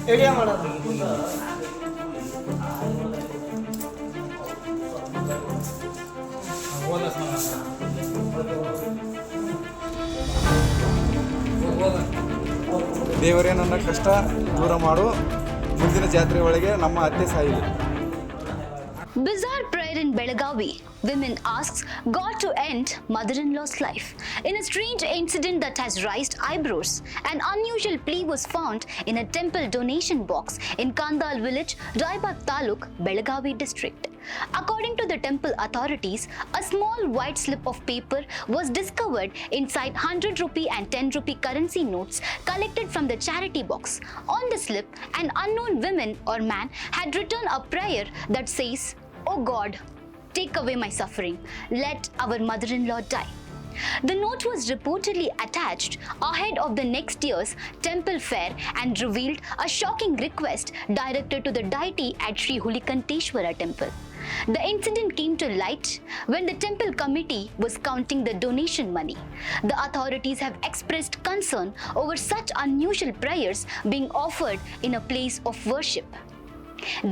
ದೇವರೇ ನನ್ನ ಕಷ್ಟ ದೂರ ಮಾಡು, ಮುಂದಿನ ಜಾತ್ರೆ ಒಳಗೆ ನಮ್ಮ ಅತ್ತೆ ಸಾಯಿಲಿ. Bizarre prayer in Belagavi. Women asks God to end mother-in-law's life. In a strange incident that has raised eyebrows, an unusual plea was found in a temple donation box in Kandal village, Raibag Taluk, Belagavi district. According to the temple authorities, a small white slip of paper was discovered inside 100 rupee and 10 rupee currency notes collected from the charity box. On the slip, an unknown woman or man had written a prayer that says, "Oh God, take away my suffering. Let our mother-in-law die." The note was reportedly attached ahead of the next year's temple fair and revealed a shocking request directed to the deity at Sri Hulikanteshwara temple. The incident came to light when the temple committee was counting the donation money. The authorities have expressed concern over such unusual prayers being offered in a place of worship.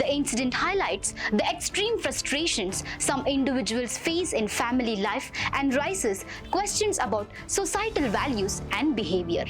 The incident highlights the extreme frustrations some individuals face in family life and raises questions about societal values and behavior.